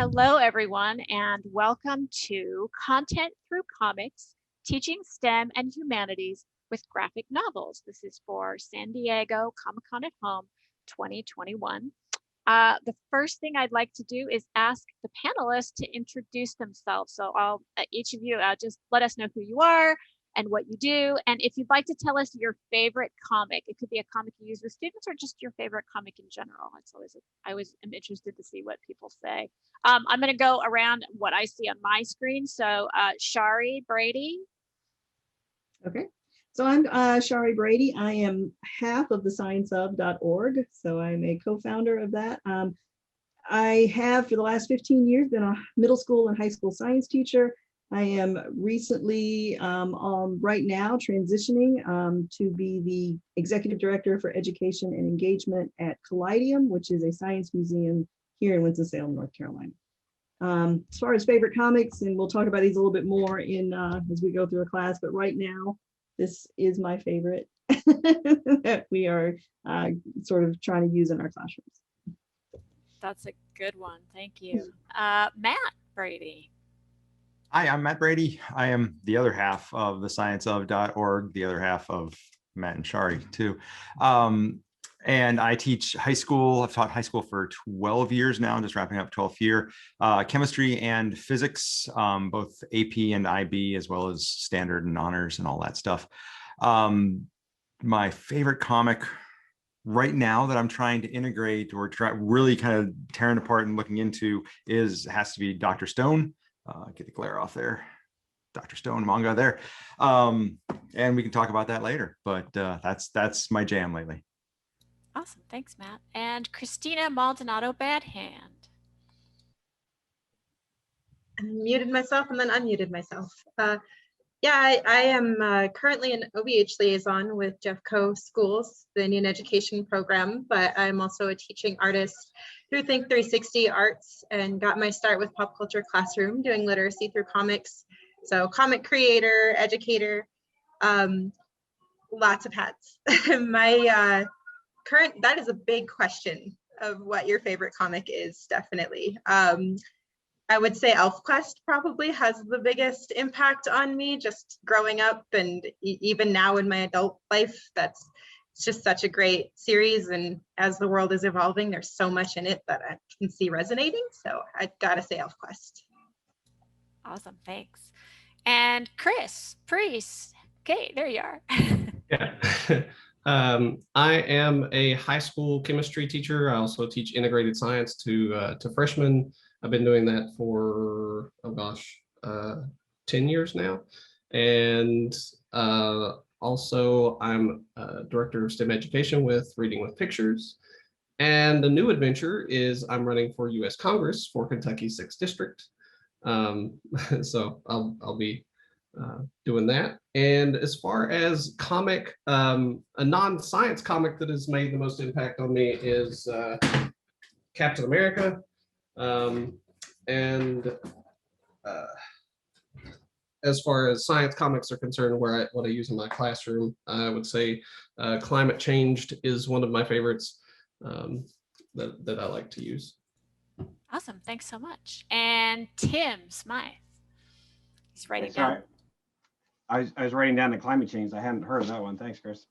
Hello, everyone, and welcome to Content Through Comics, Teaching STEM and Humanities with Graphic Novels. This is for San Diego Comic-Con at Home 2021. The first thing I'd like to do is ask the panelists to introduce themselves. So each of you just let us know who you are and what you do. And if you'd like to tell us your favorite comic, it could be a comic you use with students or just your favorite comic in general. I always am interested to see what people say. I'm going to go around what I see on my screen. So Shari Brady. Okay, so I'm Shari Brady. I am half of the scienceof.org, so I'm a co-founder of that. I have for the last 15 years been a middle school and high school science teacher. I am recently, right now, transitioning to be the executive director for education and engagement at Callidium, which is a science museum here in Winston-Salem, North Carolina. As far as favorite comics, and we'll talk about these a little bit more as we go through a class, but right now, this is my favorite that we are sort of trying to use in our classrooms. That's a good one. Thank you. Matt Brady. Hi, I'm Matt Brady. I am the other half of the scienceof.org, the other half of Matt and Shari too. And I teach high school. I've taught high school for 12 years now, just wrapping up 12th year. Chemistry and physics, both AP and IB, as well as standard and honors and all that stuff. My favorite comic right now that I'm trying to integrate or really kind of tearing apart and looking into has to be Dr. Stone. Get the glare off there. Dr. Stone manga there. And we can talk about that later, but that's my jam lately. Awesome. Thanks, Matt. And Christina Maldonado Badhand. I muted myself and then unmuted myself. I am currently an OBH liaison with Jeffco Schools, the Indian Education Program, but I'm also a teaching artist through Think 360 Arts and got my start with Pop Culture Classroom doing literacy through comics. So comic creator, educator, lots of hats. That is a big question of what your favorite comic is, definitely. I would say ElfQuest probably has the biggest impact on me just growing up, and even now in my adult life. It's just such a great series, and as the world is evolving, there's so much in it that I can see resonating, so I gotta say ElfQuest. Awesome, thanks. And Chris Priest. Okay, there you are. Yeah. I am a high school chemistry teacher. I also teach integrated science to freshmen. I've been doing that for, 10 years now. And also I'm director of STEM education with Reading with Pictures. And the new adventure is I'm running for US Congress for Kentucky's 6th District. So I'll be doing that. And as far as comic, a non-science comic that has made the most impact on me is Captain America. As far as science comics are concerned, what I use in my classroom, I would say Climate Changed is one of my favorites that I like to use. Awesome, thanks so much. And Tim Smythe. He's writing down. I was writing down the climate change. I hadn't heard of that one. Thanks, Chris.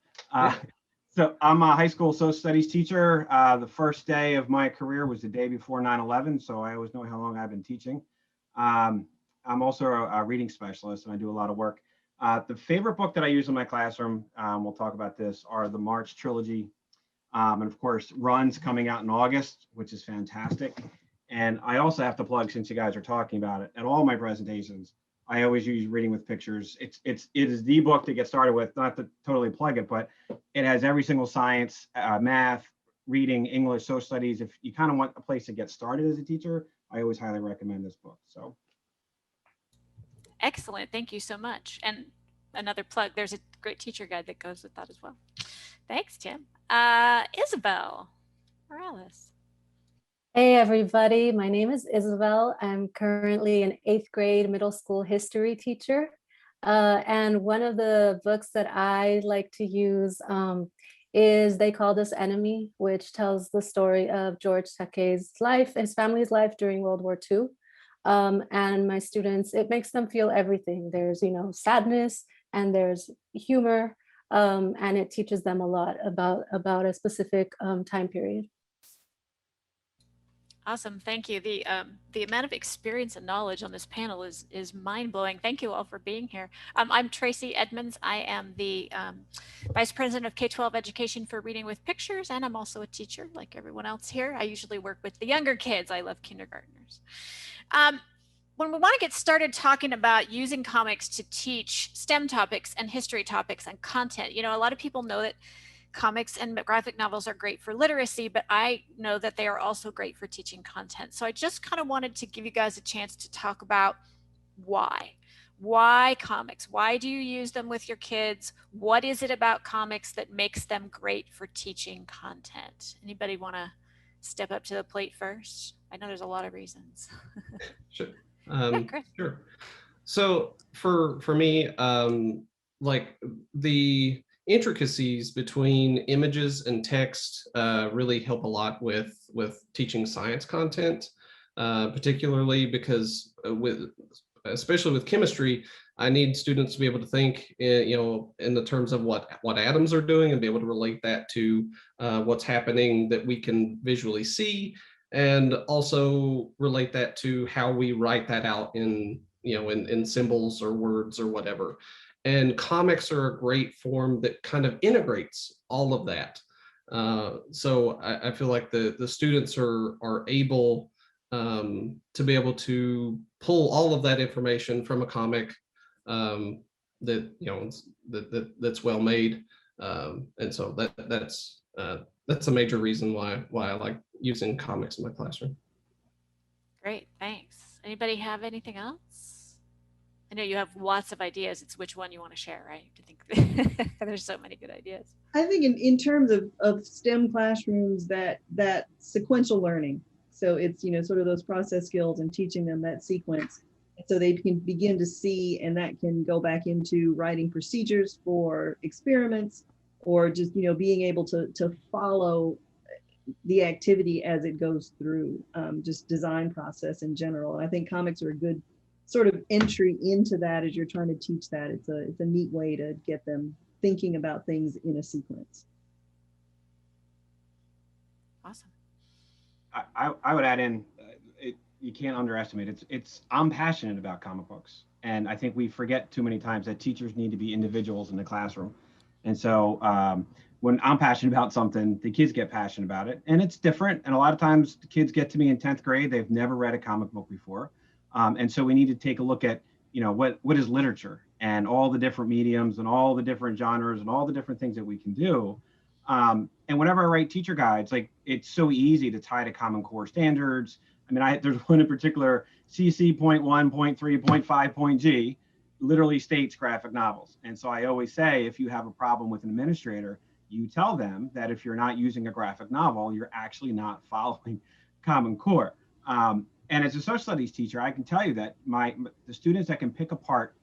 So I'm a high school social studies teacher. The first day of my career was the day before 9/11, so I always know how long I've been teaching. I'm also a reading specialist, and I do a lot of work. The favorite book that I use in my classroom, we'll talk about this, are the March trilogy. And of course, Run's coming out in August, which is fantastic. And I also have to plug, since you guys are talking about it, at all my presentations, I always use Reading with Pictures. It is the book to get started with, not to totally plug it, but it has every single science, math, reading, English, social studies. If you kind of want a place to get started as a teacher, I always highly recommend this book. So. Excellent, thank you so much. And another plug, there's a great teacher guide that goes with that as well. Thanks, Tim. Isabel Morales. Hey everybody, my name is Isabel. I'm currently an 8th grade middle school history teacher. And one of the books that I like to use is They Called Us Enemy, which tells the story of George Takei's life, his family's life during World War II. And my students, it makes them feel everything. There's, sadness and there's humor, and it teaches them a lot about a specific time period. Awesome, thank you. The amount of experience and knowledge on this panel is mind-blowing. Thank you all for being here. I'm Tracy Edmonds. I am the Vice President of K-12 Education for Reading with Pictures, and I'm also a teacher like everyone else here. I usually work with the younger kids. I love kindergartners. When we want to get started talking about using comics to teach STEM topics and history topics and content, a lot of people know that comics and graphic novels are great for literacy, but I know that they are also great for teaching content. So I just kind of wanted to give you guys a chance to talk about why comics? Why do you use them with your kids? What is it about comics that makes them great for teaching content? Anybody want to step up to the plate first? I know there's a lot of reasons. Sure. Chris. Sure. So for me, like the intricacies between images and text really help a lot with teaching science content, particularly because especially with chemistry, I need students to be able to think, in the terms of what atoms are doing and be able to relate that to what's happening that we can visually see, and also relate that to how we write that out in symbols or words or whatever. And comics are a great form that kind of integrates all of that. So I feel like the students are able to be able to pull all of that information from a comic that's well made, and so that's a major reason why I like using comics in my classroom. Great, thanks. Anybody have anything else? I know you have lots of ideas. It's which one you want to share, right? I think there's so many good ideas. I think in terms of STEM classrooms, that sequential learning. So it's, sort of those process skills and teaching them that sequence. So they can begin to see, and that can go back into writing procedures for experiments, or just, being able to follow the activity as it goes through, just design process in general. And I think comics are a good sort of entry into that as you're trying to teach that. It's a neat way to get them thinking about things in a sequence. Awesome. I would add in, you can't underestimate it. I'm passionate about comic books, and I think we forget too many times that teachers need to be individuals in the classroom. And so when I'm passionate about something, the kids get passionate about it, and it's different. And a lot of times the kids get to me in 10th grade, they've never read a comic book before. And so we need to take a look at, what is literature and all the different mediums and all the different genres and all the different things that we can do. And whenever I write teacher guides, like, it's so easy to tie to Common Core standards. I mean, there's one in particular, CC.1.3.5.G, literally states graphic novels. And so I always say, if you have a problem with an administrator, you tell them that if you're not using a graphic novel, you're actually not following Common Core. And as a social studies teacher, I can tell you that the students that can pick apart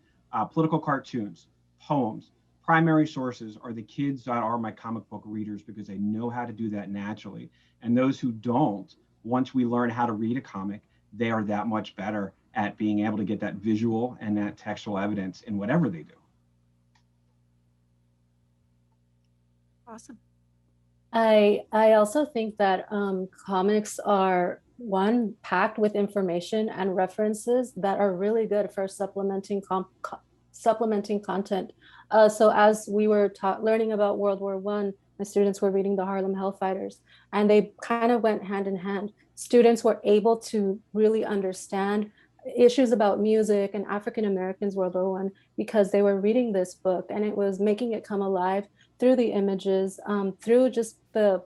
political cartoons, poems, primary sources are the kids that are my comic book readers, because they know how to do that naturally. And those who don't, once we learn how to read a comic, they are that much better at being able to get that visual and that textual evidence in whatever they do. Awesome. I also think that comics are, one, packed with information and references that are really good for supplementing content. So as we were learning about World War I, my students were reading the Harlem Hellfighters, and they kind of went hand in hand. Students were able to really understand issues about music and African Americans World War I because they were reading this book, and it was making it come alive through the images, through just the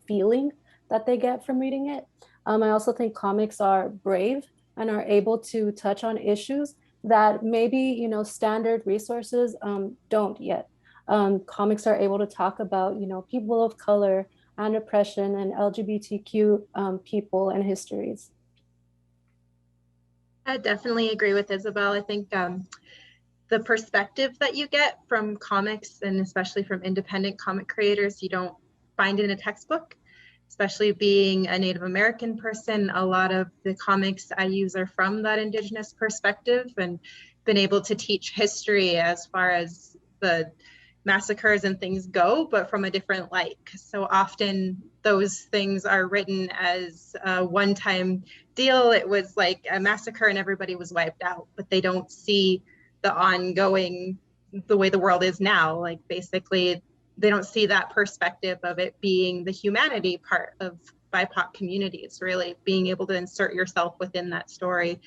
feeling that they get from reading it. I also think comics are brave and are able to touch on issues that maybe standard resources don't yet. Comics are able to talk about people of color and oppression and LGBTQ people and histories. I definitely agree with Isabel. I think the perspective that you get from comics, and especially from independent comic creators, you don't find in a textbook. Especially being a Native American person, a lot of the comics I use are from that Indigenous perspective, and been able to teach history as far as the massacres and things go, but from a different light. So often those things are written as a one-time deal. It was like a massacre and everybody was wiped out, but they don't see the ongoing, the way the world is now. Like basically, they don't see that perspective of it being the humanity part of BIPOC communities, really being able to insert yourself within that story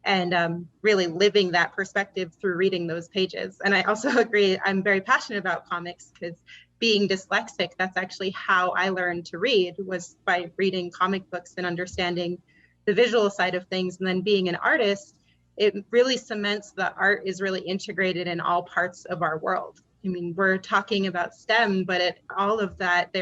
and really living that perspective through reading those pages. And I also agree, I'm very passionate about comics because being dyslexic, that's actually how I learned to read, was by reading comic books and understanding the visual side of things. And then being an artist, it really cements that art is really integrated in all parts of our world. I mean, we're talking about STEM, but all of that,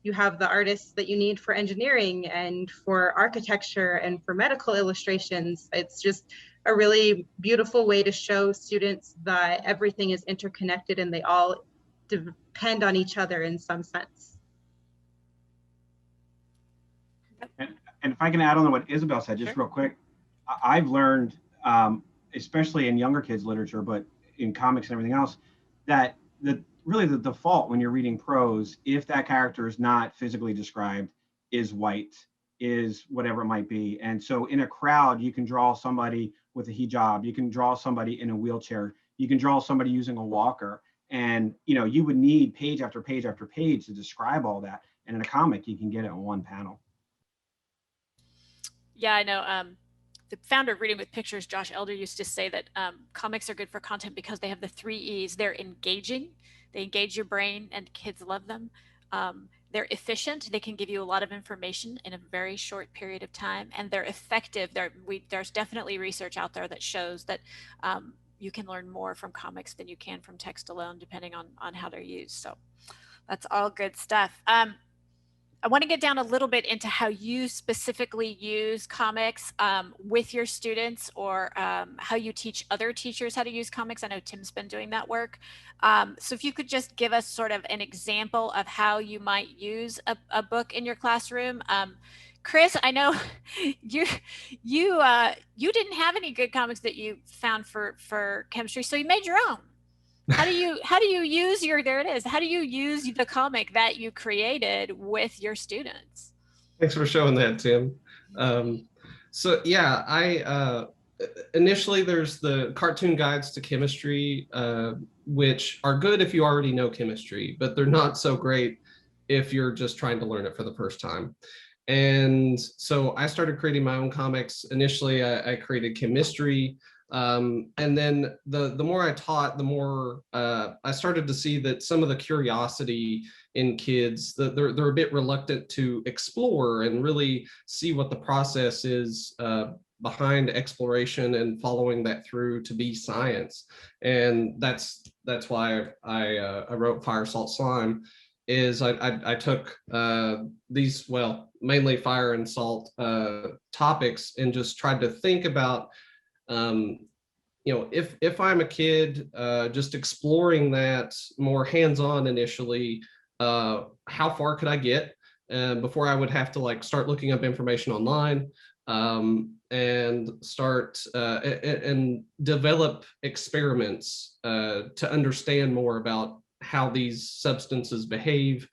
you have the artists that you need for engineering and for architecture and for medical illustrations. It's just a really beautiful way to show students that everything is interconnected and they all depend on each other in some sense. And if I can add on to what Isabel said, just real quick, I've learned, especially in younger kids literature, but in comics and everything else, that really the default when you're reading prose, if that character is not physically described, is white, is whatever it might be. And so in a crowd, you can draw somebody with a hijab, you can draw somebody in a wheelchair, you can draw somebody using a walker. And you would need page after page after page to describe all that. And in a comic, you can get it in one panel. Yeah, I know. The founder of Reading with Pictures, Josh Elder, used to say that comics are good for content because they have the 3 E's. They're engaging, they engage your brain, and kids love them. They're efficient, they can give you a lot of information in a very short period of time, and they're effective. There's definitely research out there that shows that you can learn more from comics than you can from text alone, depending on how they're used. So that's all good stuff. I want to get down a little bit into how you specifically use comics with your students, or how you teach other teachers how to use comics. I know Tim's been doing that work. So if you could just give us sort of an example of how you might use a book in your classroom. Chris, I know you didn't have any good comics that you found for chemistry, so you made your own. How do you use there it is. How do you use the comic that you created with your students? Thanks for showing that, Tim. So yeah, initially there's the cartoon guides to chemistry, which are good if you already know chemistry, but they're not so great if you're just trying to learn it for the first time. And so I started creating my own comics. Initially, I created chemistry. And then the more I taught, the more I started to see that some of the curiosity in kids, they're a bit reluctant to explore and really see what the process is behind exploration and following that through to be science. And that's why I wrote Fire, Salt, Slime. Is I took these, well, mainly fire and salt topics, and just tried to think about if I'm a kid just exploring that more hands-on initially, how far could I get before I would have to start looking up information online, and start and develop experiments to understand more about how these substances behave,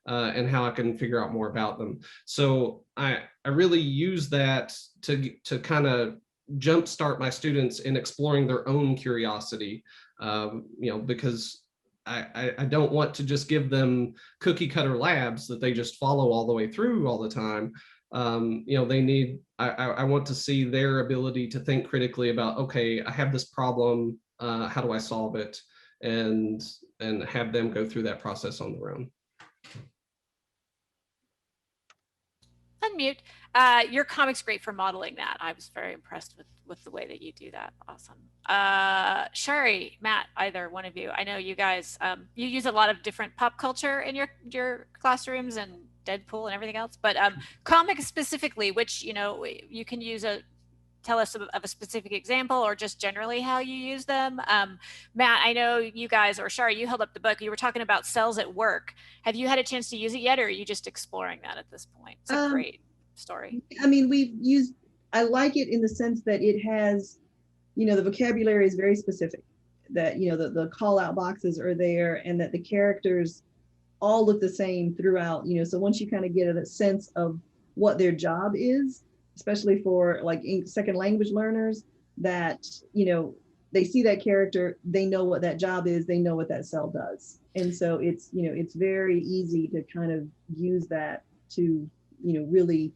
and how I can figure out more about them. So I really use that to kind of jumpstart my students in exploring their own curiosity, because I don't want to just give them cookie cutter labs that they just follow all the way through all the time. They need, I want to see their ability to think critically about, okay, I have this problem, how do I solve it? And have them go through that process on their own. Unmute. Your comic's great for modeling that. I was very impressed with the way that you do that. Awesome. Shari, Matt, either one of you. I know you guys, you use a lot of different pop culture in your classrooms, and Deadpool and everything else, but comics specifically, which, you can use tell us of a specific example or just generally how you use them? Matt, I know you guys, or Shari, you held up the book. You were talking about cells at work. Have you had a chance to use it yet, or are you just exploring that at this point? It's a great story. I mean, I like it in the sense that it has, the vocabulary is very specific, that, the call out boxes are there, and that the characters all look the same throughout, so once you kind of get a sense of what their job is, especially for like second language learners, that, they see that character, they know what that job is, they know what that cell does. And so it's, it's very easy to kind of use that to, really,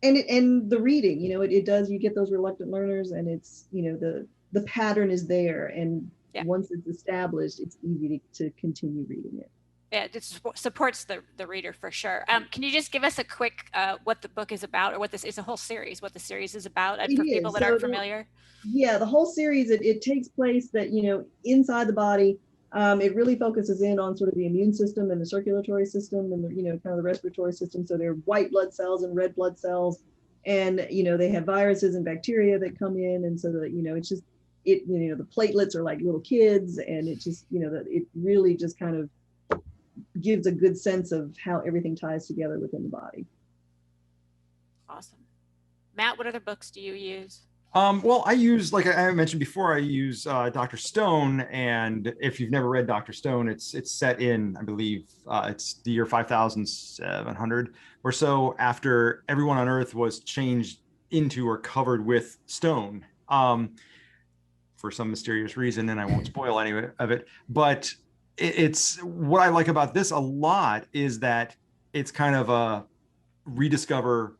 and the reading, it does, you get those reluctant learners, and it's, the pattern is there. And once it's established, it's easy to continue reading it. Yeah, it supports the reader for sure. Can you just give us a quick what the book is about, or what this is, a whole series, what the series is about, and for people that aren't familiar? The whole series, it takes place that, inside the body. It really focuses in on sort of the immune system and the circulatory system and, kind of the respiratory system. So there are white blood cells and red blood cells, and, they have viruses and bacteria that come in. And so that, it's just, the platelets are like little kids, and it just, that it really just kind of gives a good sense of how everything ties together within the body. Awesome. Matt, what other books do you use? Well, I use, like I mentioned before, I use Dr. Stone. And if you've never read Dr. Stone, it's set in, I believe, it's the year 5,700 or so after everyone on Earth was changed into or covered with stone for some mysterious reason, and I won't spoil any of it. But it's what I like about this a lot is that it's kind of a rediscover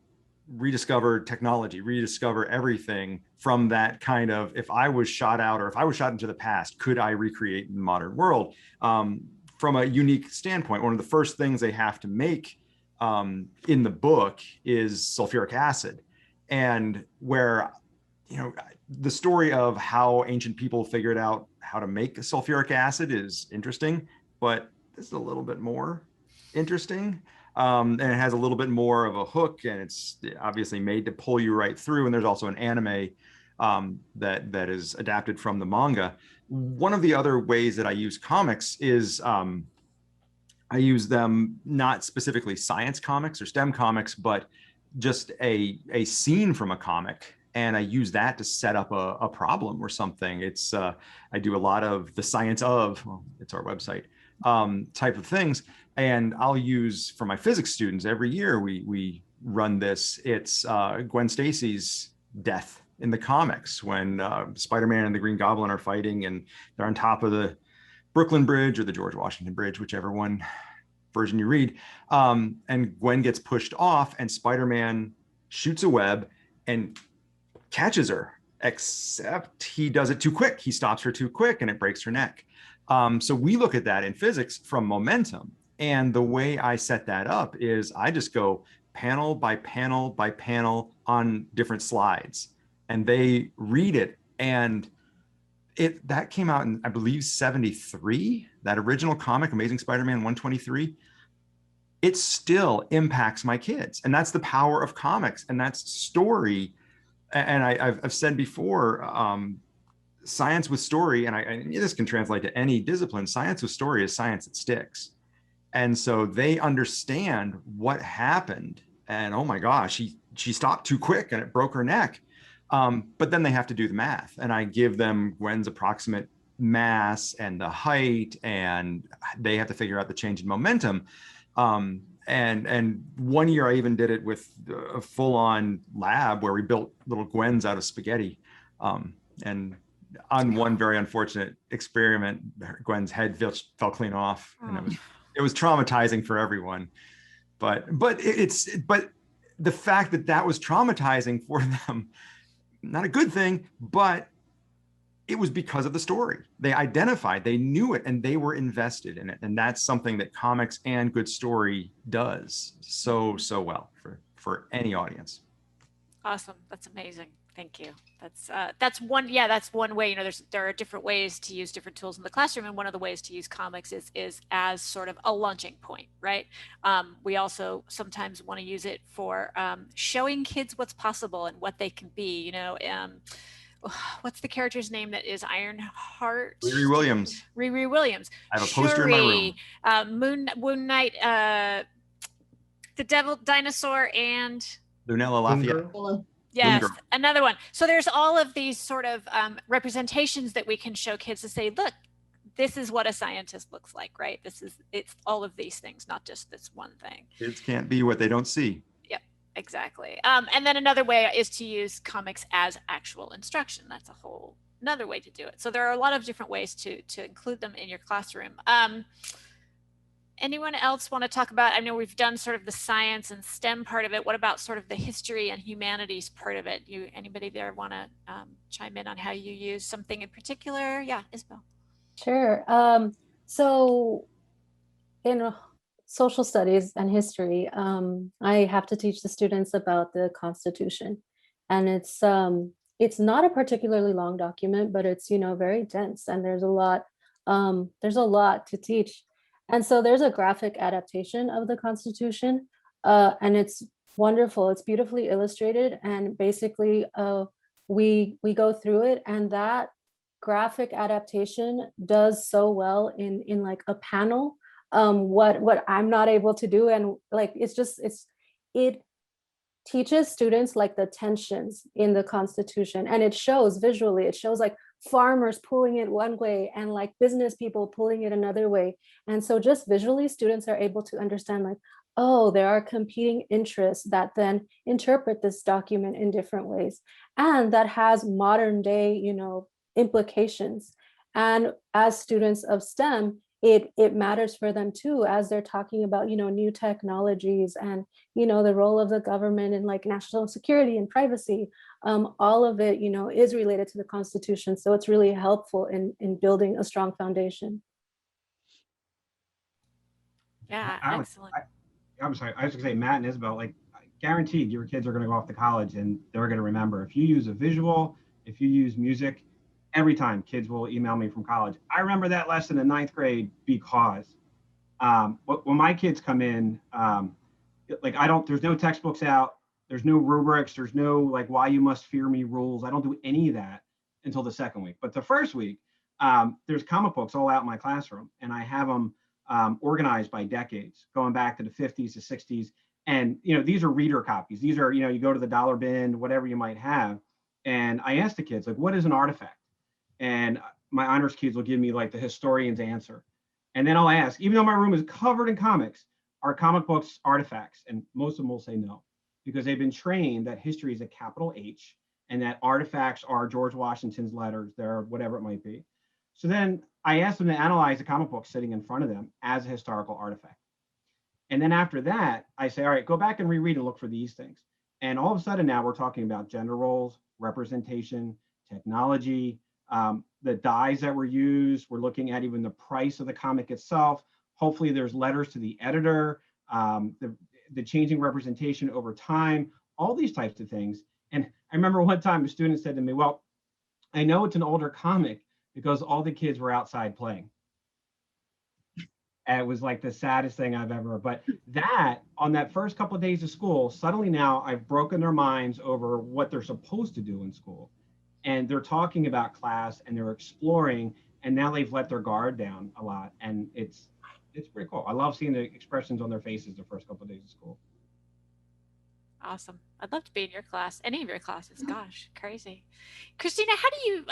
technology, rediscover everything from that kind of, if I was shot out, or if I was shot into the past, could I recreate the modern world? From a unique standpoint, one of the first things they have to make in the book is sulfuric acid. And where, the story of how ancient people figured out how to make sulfuric acid is interesting, but this is a little bit more interesting. And it has a little bit more of a hook, and it's obviously made to pull you right through. And there's also an anime that is adapted from the manga. One of the other ways that I use comics is I use them not specifically science comics or STEM comics, but just a scene from a comic. And I use that to set up a problem or something. It's I do a lot of the science of, well, it's our website, type of things. And I'll use, for my physics students, every year we run this. It's Gwen Stacy's death in the comics when Spider-Man and the Green Goblin are fighting, and they're on top of the Brooklyn Bridge or the George Washington Bridge, whichever version you read. And Gwen gets pushed off, and Spider-Man shoots a web and catches her, except he does it too quick. He stops her too quick, and it breaks her neck. So we look at that in physics from momentum. And the way I set that up is I just go panel by panel by panel on different slides, and they read it. And that came out in, I believe, 73, that original comic, Amazing Spider-Man 123. It still impacts my kids. And that's the power of comics, and that's story. And I've said before, science with story, and this can translate to any discipline, science with story is science that sticks. And so they understand what happened, and oh my gosh, she stopped too quick and it broke her neck. But then they have to do the math, and I give them Gwen's approximate mass and the height, and they have to figure out the change in momentum. And one year I even did it with a full-on lab where we built little Gwens out of spaghetti. And on one very unfortunate experiment, Gwen's head fell clean off, and it was traumatizing for everyone. But the fact that was traumatizing for them, not a good thing, but it was because of the story. They identified, they knew it, and they were invested in it. And that's something that comics and good story does so well for any audience. Awesome. That's amazing. Thank you. That's one. Yeah, that's one way. You know, there are different ways to use different tools in the classroom, and one of the ways to use comics is as sort of a launching point, right? We also sometimes want to use it for showing kids what's possible and what they can be. You know, what's the character's name that is Ironheart? Riri Williams. Riri Williams. I have a poster in my room. Moon Knight, the Devil Dinosaur, and Lunella Lafayette. Well, yes, Girl. another one. So there's all of these sort of representations that we can show kids to say, look, this is what a scientist looks like, right? It's all of these things, not just this one thing. Kids can't be what they don't see. Yep, exactly. And then another way is to use comics as actual instruction. That's another way to do it. So there are a lot of different ways to include them in your classroom. Anyone else want to talk about, I know we've done sort of the science and STEM part of it. What about sort of the history and humanities part of it? Anybody there want to chime in on how you use something in particular? Yeah, Isabel. Sure. So in social studies and history, I have to teach the students about the Constitution. And it's not a particularly long document, but it's, very dense, and there's a lot to teach. And so there's a graphic adaptation of the Constitution, and it's wonderful. It's beautifully illustrated, and basically we go through it, and that graphic adaptation does so well in like a panel, what I'm not able to do. And like, it teaches students like the tensions in the Constitution, and it shows visually. It shows like farmers pulling it one way and like business people pulling it another way. And so just visually, students are able to understand like, oh, there are competing interests that then interpret this document in different ways. And that has modern day, implications. And as students of STEM, it matters for them too, as they're talking about, new technologies and, the role of the government in like national security and privacy. All of it, is related to the Constitution. So it's really helpful in building a strong foundation. Yeah, excellent. I'm sorry. I was gonna say, Matt and Isabel, like, guaranteed your kids are gonna go off to college and they're gonna remember. If you use a visual, if you use music, every time kids will email me from college, I remember that lesson in 9th grade because when my kids come in, there's no textbooks out, there's no rubrics, there's no like why you must fear me rules. I don't do any of that until the second week. But the first week, there's comic books all out in my classroom, and I have them organized by decades, going back to the 50s to 60s. And, these are reader copies. These are, you go to the dollar bin, whatever you might have. And I ask the kids, like, what is an artifact? And my honors kids will give me like the historian's answer. And then I'll ask, even though my room is covered in comics, are comic books artifacts? And most of them will say no, because they've been trained that history is a capital H and that artifacts are George Washington's letters, they're whatever it might be. So then I ask them to analyze the comic book sitting in front of them as a historical artifact. And then after that, I say, all right, go back and reread and look for these things. And all of a sudden now we're talking about gender roles, representation, technology, the dyes that were used. We're looking at even the price of the comic itself. Hopefully there's letters to the editor, the changing representation over time, all these types of things. And I remember one time a student said to me, well, I know it's an older comic because all the kids were outside playing. And it was like the saddest thing I've ever, but that on that first couple of days of school, suddenly now I've broken their minds over what they're supposed to do in school. And they're talking about class and they're exploring, and now they've let their guard down a lot. And it's pretty cool. I love seeing the expressions on their faces the first couple of days of school. Awesome. I'd love to be in your class, any of your classes. Gosh, crazy. Christina, how do you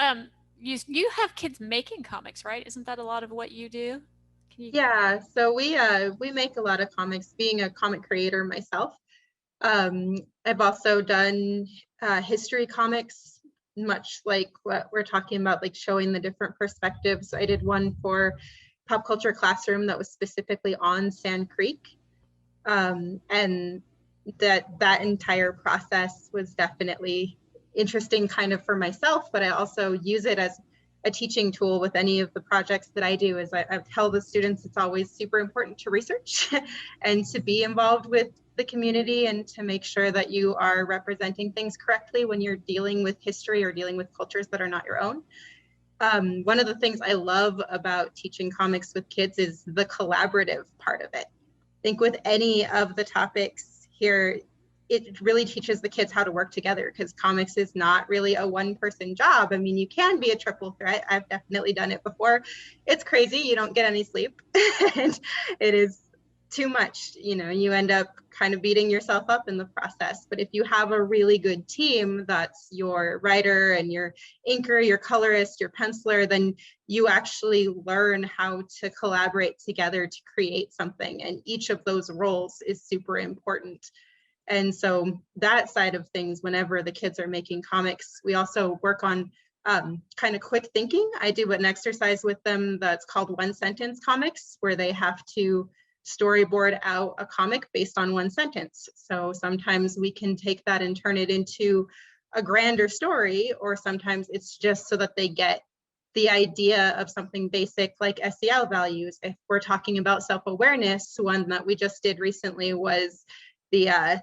you have kids making comics, right? Isn't that a lot of what you do? Yeah, so we make a lot of comics, being a comic creator myself. I've also done history comics, much like what we're talking about, like showing the different perspectives. I did one for Pop Culture Classroom that was specifically on Sand Creek. And that entire process was definitely interesting kind of for myself, but I also use it as a teaching tool with any of the projects that I do. Is I tell the students it's always super important to research and to be involved with the community and to make sure that you are representing things correctly when you're dealing with history or dealing with cultures that are not your own. One of the things I love about teaching comics with kids is the collaborative part of it. I think with any of the topics here, it really teaches the kids how to work together, because comics is not really a one-person job. I mean, you can be a triple threat. I've definitely done it before. It's crazy. You don't get any sleep and it is too much. You know, you end up kind of beating yourself up in the process. But if you have a really good team, that's your writer and your inker, your colorist, your penciler, then you actually learn how to collaborate together to create something. And each of those roles is super important. And so that side of things, whenever the kids are making comics, we also work on kind of quick thinking. I do an exercise with them that's called one sentence comics, where they have to storyboard out a comic based on one sentence. So sometimes we can take that and turn it into a grander story, or sometimes it's just so that they get the idea of something basic like SEL values. If we're talking about self-awareness, one that we just did recently was the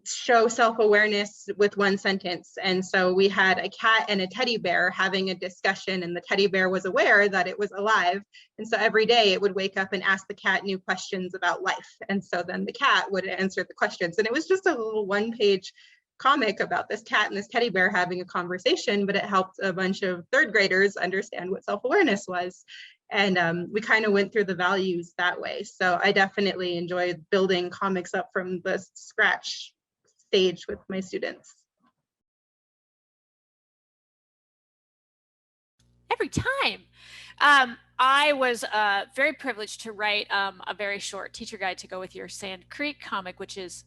show self-awareness with one sentence. And so we had a cat and a teddy bear having a discussion, and the teddy bear was aware that it was alive. And so every day it would wake up and ask the cat new questions about life. And so then the cat would answer the questions. And it was just a little one-page comic about this cat and this teddy bear having a conversation, but it helped a bunch of third graders understand what self-awareness was. And we kind of went through the values that way. So I definitely enjoyed building comics up from the scratch stage with my students. Every time. I was very privileged to write a very short teacher guide to go with your Sand Creek comic, which is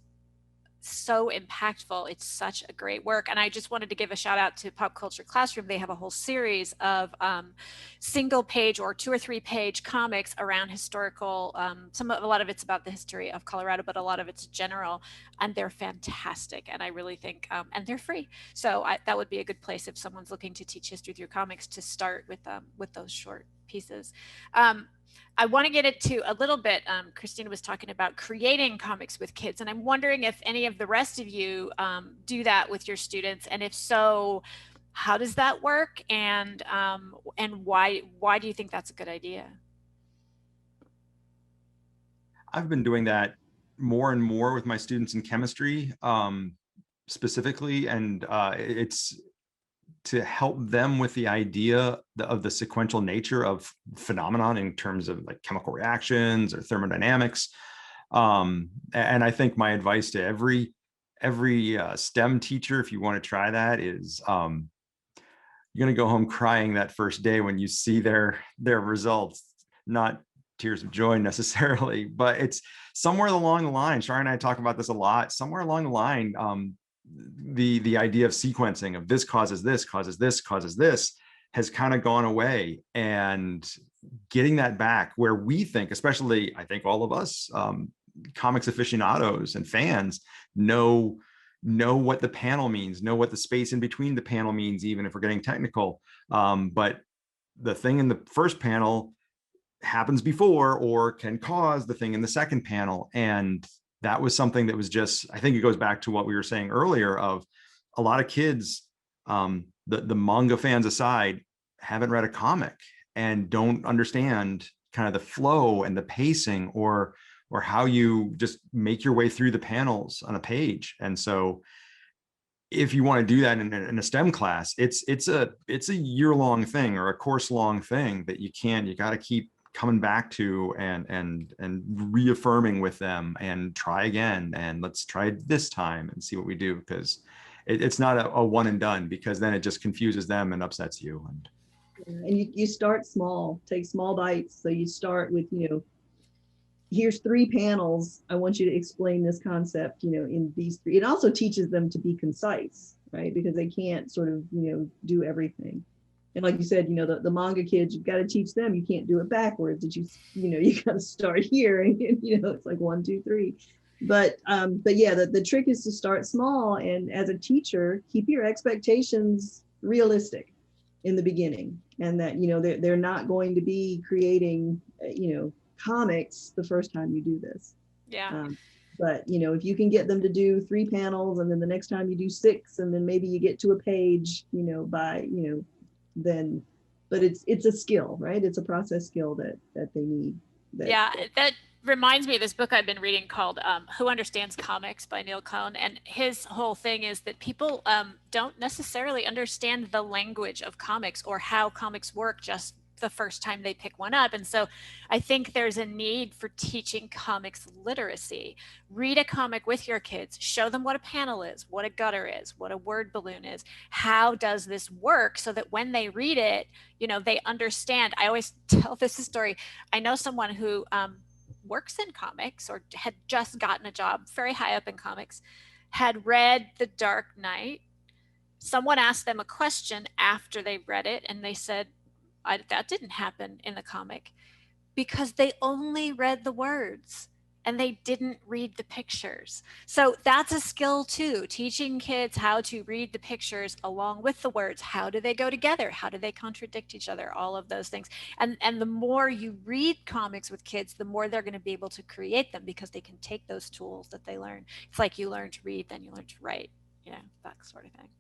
so impactful. It's such a great work. And I just wanted to give a shout out to Pop Culture Classroom. They have a whole series of single page or 2 or 3 page comics around historical, a lot of it's about the history of Colorado, but a lot of it's general, and they're fantastic. And I really think, and they're free. So that would be a good place if someone's looking to teach history through comics, to start with those short pieces. I want to get into a little bit, Christina was talking about creating comics with kids, and I'm wondering if any of the rest of you do that with your students, and if so, how does that work, and why do you think that's a good idea? I've been doing that more and more with my students in chemistry, specifically, and it's to help them with the idea of the sequential nature of phenomenon in terms of like chemical reactions or thermodynamics. And I think my advice to every STEM teacher, if you want to try that, is you're going to go home crying that first day when you see their results, not tears of joy necessarily, but it's somewhere along the line. Shari and I talk about this a lot. Somewhere along the line, the idea of sequencing of this causes this, causes this, causes this has kind of gone away, and getting that back where we think, especially I think all of us comics aficionados and fans know what the panel means, know what the space in between the panel means, even if we're getting technical. But the thing in the first panel happens before or can cause the thing in the second panel. And that was something that was just, I think it goes back to what we were saying earlier of a lot of kids, the manga fans aside, haven't read a comic and don't understand kind of the flow and the pacing or how you just make your way through the panels on a page. And so if you want to do that in a STEM class, it's a year-long thing or a course-long thing that you got to keep coming back to and reaffirming with them, and try again, and let's try this time and see what we do, because it's not a one and done, because then it just confuses them and upsets you. And you start small, take small bites. So you start with, here's 3 panels. I want you to explain this concept, in these 3. It also teaches them to be concise, right? Because they can't sort of, do everything. And like you said, the manga kids, you've got to teach them, you can't do it backwards. That you got to start here, and it's like 1, 2, 3. But yeah, the trick is to start small, and as a teacher, keep your expectations realistic in the beginning, and that they're not going to be creating comics the first time you do this. Yeah. But, you know, if you can get them to do 3 panels and then the next time you do 6 and then maybe you get to a page, you know, then, but it's a skill, right? It's a process skill that they need. Yeah, that reminds me of this book I've been reading called Who Understands Comics by Neil Cohn. And his whole thing is that people don't necessarily understand the language of comics or how comics work just the first time they pick one up. And so I think there's a need for teaching comics literacy. Read a comic with your kids, show them what a panel is, what a gutter is, what a word balloon is. How does this work so that when they read it, you know, they understand. I always tell this story. I know someone who works in comics or had just gotten a job very high up in comics, had read The Dark Knight. Someone asked them a question after they read it and they said, that didn't happen in the comic, because they only read the words and they didn't read the pictures. So that's a skill too, teaching kids how to read the pictures along with the words. How do they go together? How do they contradict each other? All of those things. And the more you read comics with kids, the more they're going to be able to create them, because they can take those tools that they learn. It's like you learn to read, then you learn to write, you know, that sort of thing.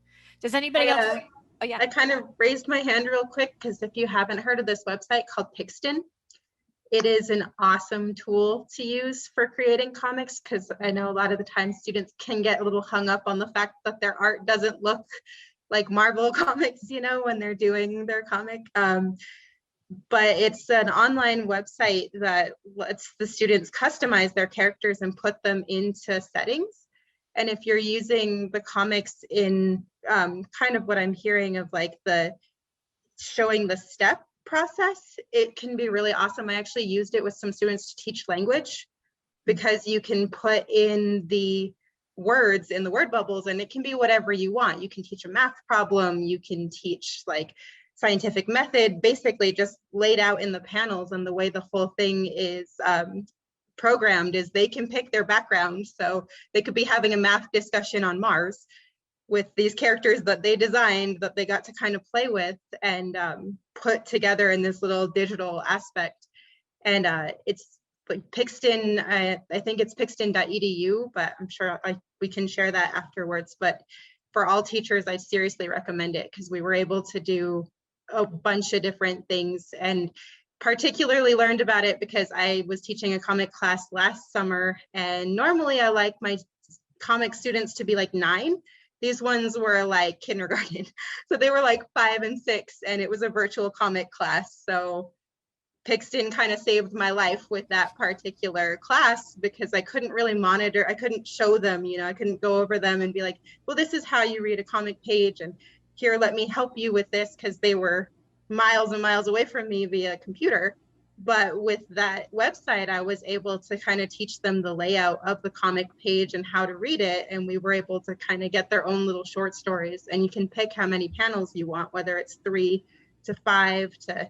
Does anybody else? Oh, yeah. I kind of raised my hand real quick because if you haven't heard of this website called Pixton, it is an awesome tool to use for creating comics, because I know a lot of the time students can get a little hung up on the fact that their art doesn't look like Marvel comics, you know, when they're doing their comic. But it's an online website that lets the students customize their characters and put them into settings. And if you're using the comics in kind of what I'm hearing of like the showing the step process, it can be really awesome. I actually used it with some students to teach language, because you can put in the words in the word bubbles and it can be whatever you want. You can teach a math problem, you can teach like scientific method, basically just laid out in the panels. And the way the whole thing is programmed is they can pick their background. So they could be having a math discussion on Mars with these characters that they designed, that they got to kind of play with and put together in this little digital aspect. And it's like Pixton, I think it's pixton.edu, but I'm sure we can share that afterwards. But for all teachers, I seriously recommend it, because we were able to do a bunch of different things, and particularly learned about it because I was teaching a comic class last summer, and normally I like my comic students to be like 9. These ones were like kindergarten. So they were like 5 and 6, and it was a virtual comic class. So Pixton kind of saved my life with that particular class, because I couldn't really monitor, I couldn't show them, you know, I couldn't go over them and be like, well, this is how you read a comic page, and here, let me help you with this, because they were miles and miles away from me via computer. But with that website, I was able to kind of teach them the layout of the comic page and how to read it. And we were able to kind of get their own little short stories. And you can pick how many panels you want, whether it's 3 to 5 to,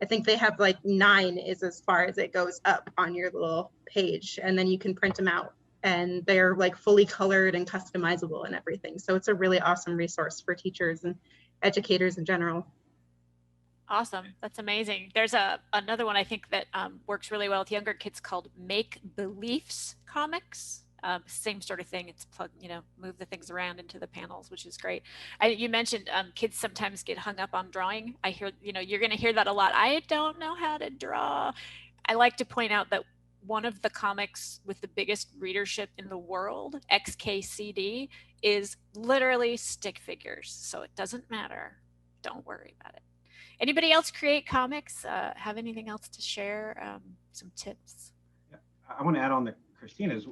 I think they have like 9 is as far as it goes up on your little page. And then you can print them out, and they're like fully colored and customizable and everything. So it's a really awesome resource for teachers and educators in general. Awesome. That's amazing. There's another one I think that works really well with younger kids called Make Beliefs Comics. Same sort of thing. It's plug, you know, move the things around into the panels, which is great. You mentioned kids sometimes get hung up on drawing. I hear, you know, you're going to hear that a lot. I don't know how to draw. I like to point out that one of the comics with the biggest readership in the world, XKCD, is literally stick figures. So it doesn't matter. Don't worry about it. Anybody else create comics? Have anything else to share? Some tips? I want to add on to Christina's.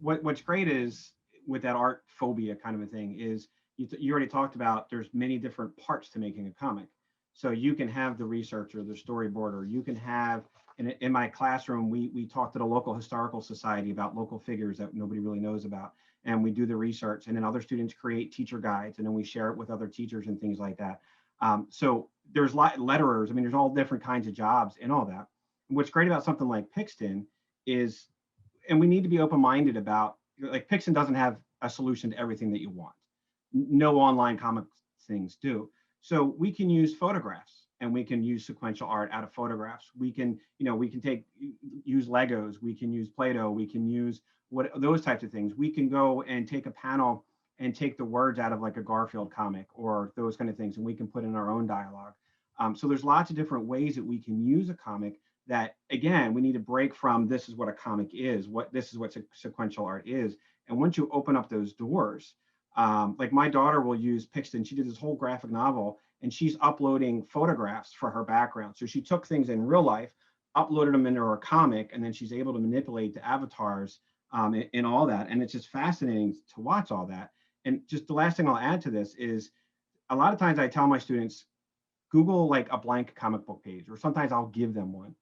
What's great is with that art phobia kind of a thing is you already talked about there's many different parts to making a comic. So you can have the researcher, the storyboarder, you can have, in my classroom, we talked to the local historical society about local figures that nobody really knows about. And we do the research, and then other students create teacher guides, and then we share it with other teachers and things like that. So there's letterers. I mean, there's all different kinds of jobs and all that. What's great about something like Pixton is, and we need to be open-minded about, like Pixton doesn't have a solution to everything that you want. No online comic things do. So we can use photographs and we can use sequential art out of photographs. We can, we can use Legos, we can use Play-Doh, we can use those types of things. We can go and take a panel and take the words out of like a Garfield comic or those kind of things, and we can put in our own dialogue. So there's lots of different ways that we can use a comic that, again, we need to break from this is what a comic is, this is what sequential art is. And once you open up those doors, like my daughter will use Pixton. She did this whole graphic novel and she's uploading photographs for her background. So she took things in real life, uploaded them into her comic, and then she's able to manipulate the avatars and all that. And it's just fascinating to watch all that. And just the last thing I'll add to this is a lot of times I tell my students, Google like a blank comic book page, or sometimes I'll give them one.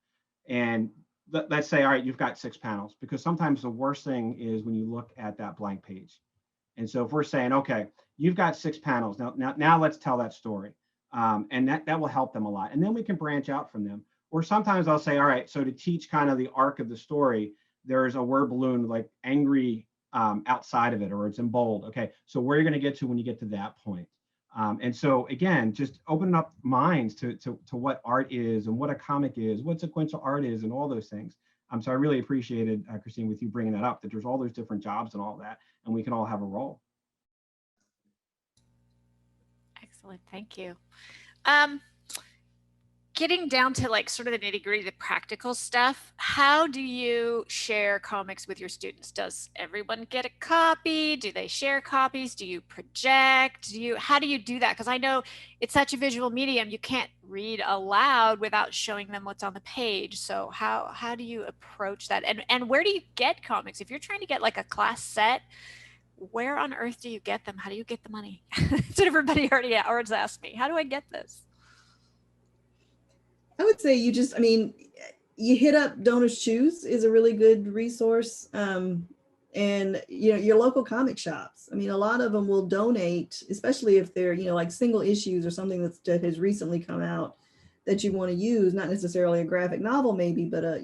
And let's say, all right, you've got 6 panels, because sometimes the worst thing is when you look at that blank page. And so if we're saying, okay, you've got 6 panels, now let's tell that story. And that will help them a lot. And then we can branch out from them. Or sometimes I'll say, all right, so to teach kind of the arc of the story, there's a word balloon like angry outside of it, or it's in bold. Okay, so where you're going to get to when you get to that point. And so again, just opening up minds to what art is and what a comic is, what sequential art is, and all those things. So I really appreciated, Christine, with you bringing that up, that there's all those different jobs and all that, and we can all have a role. Excellent, thank you. Getting down to like sort of the nitty-gritty, the practical stuff, how do you share comics with your students? Does everyone get a copy? Do they share copies? Do you project? How do you do that? Because I know it's such a visual medium, you can't read aloud without showing them what's on the page. So how do you approach that? And where do you get comics? If you're trying to get like a class set, where on earth do you get them? How do you get the money? That's what everybody already asked me. How do I get this? I would say you hit up Donors Choose is a really good resource. And your local comic shops. A lot of them will donate, especially if they're, like single issues or something that has recently come out that you want to use, not necessarily a graphic novel maybe, but a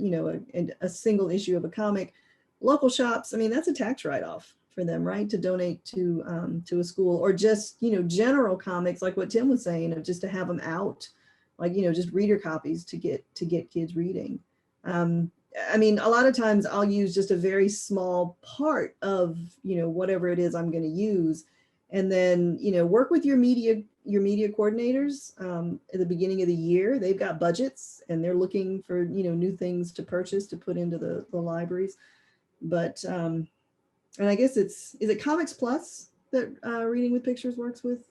single issue of a comic. Local shops, that's a tax write-off for them, right? To donate to a school, or just, general comics, like what Tim was saying, of just to have them out. Like, just reader copies to get kids reading. A lot of times I'll use just a very small part of, whatever it is I'm going to use. And then, work with your media coordinators at the beginning of the year. They've got budgets and they're looking for, new things to purchase to put into the libraries. But, and I guess is it Comics Plus that Reading with Pictures works with?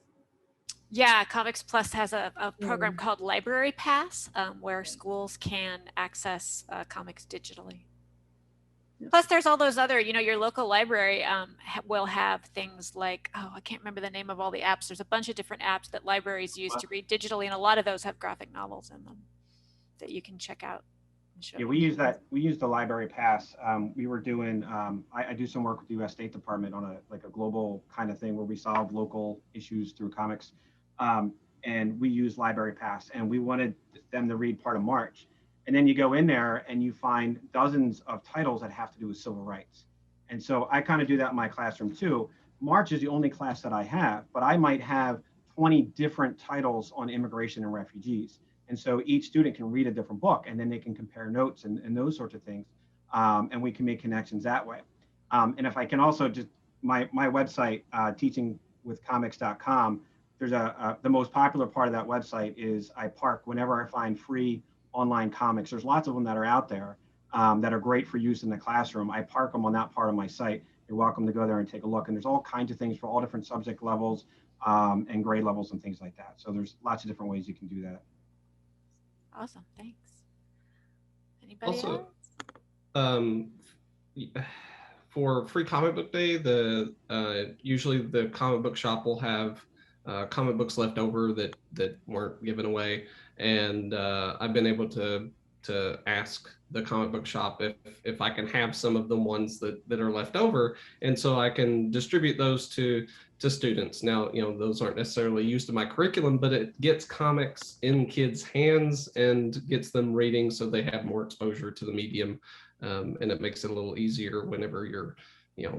Yeah, Comics Plus has a program called Library Pass, where schools can access comics digitally. Yep. Plus, there's all those other, your local library will have things like, I can't remember the name of all the apps. There's a bunch of different apps that libraries use to read digitally, and a lot of those have graphic novels in them that you can check out. Yeah, we use that. We use the Library Pass. We were doing, I do some work with the U.S. State Department on a global kind of thing where we solve local issues through comics. And we use Library Pass, and we wanted them to read part of March. And then you go in there and you find dozens of titles that have to do with civil rights. And so I kind of do that in my classroom too. March is the only class that I have, but I might have 20 different titles on immigration and refugees. And so each student can read a different book, and then they can compare notes and those sorts of things. And we can make connections that way. And if I can also just, my website, teachingwithcomics.com, there's the most popular part of that website is I park whenever I find free online comics. There's lots of them that are out there that are great for use in the classroom. I park them on that part of my site. You're welcome to go there and take a look. And there's all kinds of things for all different subject levels and grade levels and things like that. So there's lots of different ways you can do that. Awesome, thanks. Anybody else? For Free Comic Book Day, usually the comic book shop will have comic books left over that weren't given away, and I've been able to ask the comic book shop if I can have some of the ones that are left over, and so I can distribute those to students. Now, those aren't necessarily used in my curriculum, but it gets comics in kids' hands and gets them reading, so they have more exposure to the medium, and it makes it a little easier whenever you're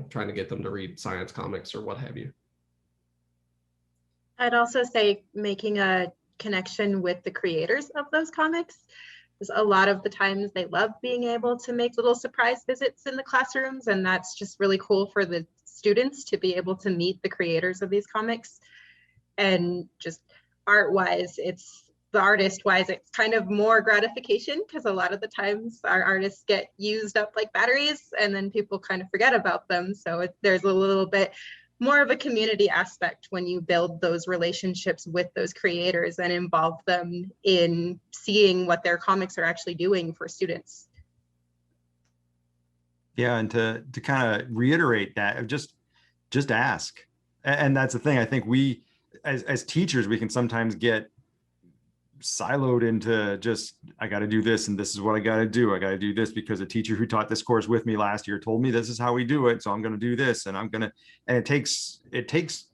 trying to get them to read science comics or what have you. I'd also say making a connection with the creators of those comics. Because a lot of the times they love being able to make little surprise visits in the classrooms, and that's just really cool for the students to be able to meet the creators of these comics. And just art-wise, it's the artist-wise, it's kind of more gratification, because a lot of the times our artists get used up like batteries and then people kind of forget about them. So there's a little bit more of a community aspect when you build those relationships with those creators and involve them in seeing what their comics are actually doing for students. Yeah, and to kind of reiterate that, just ask. And that's the thing. I think we, as teachers, we can sometimes get siloed into just, I got to do this and this is what I got to do. I got to do this because a teacher who taught this course with me last year told me this is how we do it. So I'm going to do this, and and it takes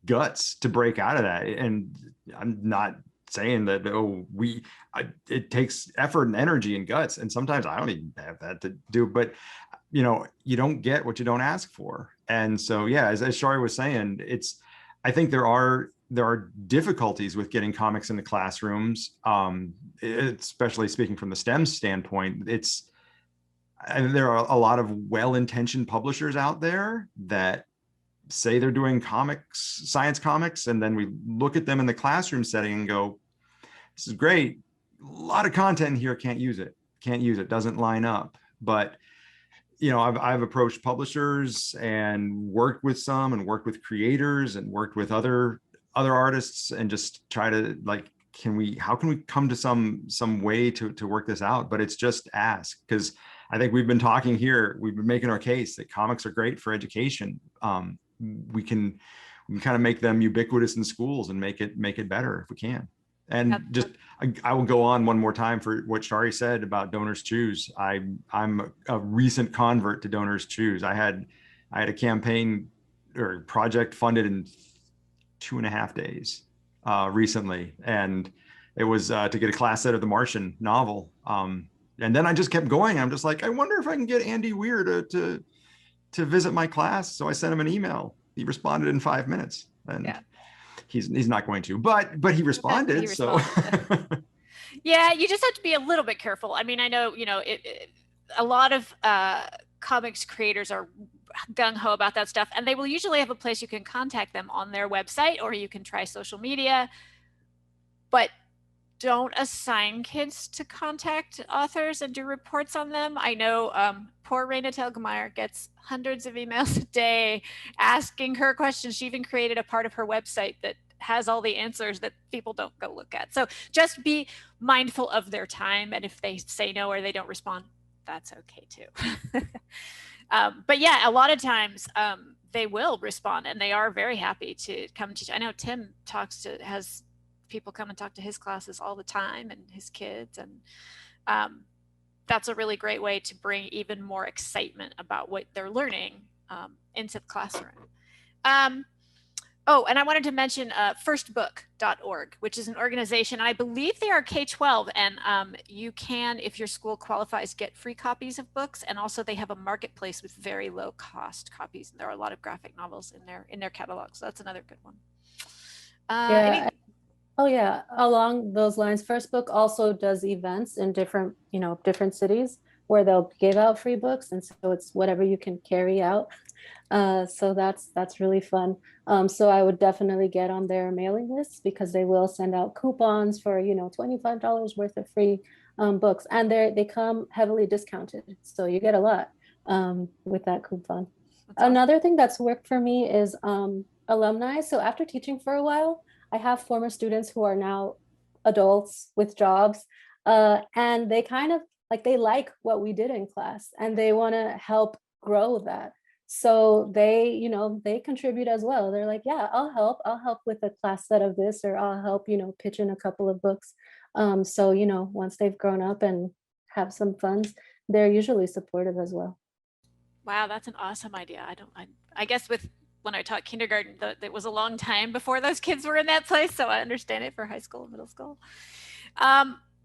guts to break out of that. And I'm not saying that, it takes effort and energy and guts. And sometimes I don't even have that to do, but you know, you don't get what you don't ask for. And so, yeah, as Shari was saying, I think there are difficulties with getting comics into classrooms, especially speaking from the STEM standpoint. There are a lot of well-intentioned publishers out there that say they're doing science comics, and then we look at them in the classroom setting and go, this is great. A lot of content in here, can't use it, doesn't line up. But you know, I've approached publishers and worked with some, and worked with creators, and worked with other artists, and just try to, like, how can we come to some way to work this out? But it's just ask, because I think we've been talking here, we've been making our case that comics are great for education. We can kind of make them ubiquitous in schools and make it better if we can. And just, I will go on one more time for what Shari said about Donors Choose. I'm a recent convert to Donors Choose. I had a campaign or project funded in 2.5 days recently, and it was to get a class set of the Martian novel. And then I just kept going. I'm just like, I wonder if I can get Andy Weir to visit my class. So I sent him an email. He responded in 5 minutes, and he's not going to, but he responded. Yeah, you just have to be a little bit careful. I mean, I know, you know, a lot of comics creators are gung-ho about that stuff, and they will usually have a place you can contact them on their website, or you can try social media, but don't assign kids to contact authors and do reports on them. I know poor Raina Telgemeier gets hundreds of emails a day asking her questions. She even created a part of her website that has all the answers that people don't go look at. So just be mindful of their time, and if they say no or they don't respond, that's okay too. But yeah, a lot of times they will respond, and they are very happy to come teach. I know Tim has people come and talk to his classes all the time, and his kids, and that's a really great way to bring even more excitement about what they're learning into the classroom. Oh, and I wanted to mention firstbook.org, which is an organization. I believe they are K-12, and you can, if your school qualifies, get free copies of books. And also they have a marketplace with very low cost copies. And there are a lot of graphic novels in their catalog. So that's another good one. Oh yeah, along those lines, First Book also does events in different cities where they'll give out free books, and so it's whatever you can carry out. So that's really fun. So I would definitely get on their mailing lists, because they will send out coupons for $25 worth of free books, and they come heavily discounted, so you get a lot with that coupon. Another thing that's worked for me is alumni. So after teaching for a while, I have former students who are now adults with jobs, and they kind of they like what we did in class, and they want to help grow that. So they contribute as well. They're like, yeah, I'll help with a class set of this, or I'll help, pitch in a couple of books. So, once they've grown up and have some funds, they're usually supportive as well. Wow, that's an awesome idea. I guess when I taught kindergarten, it was a long time before those kids were in that place. So I understand it for high school and middle school.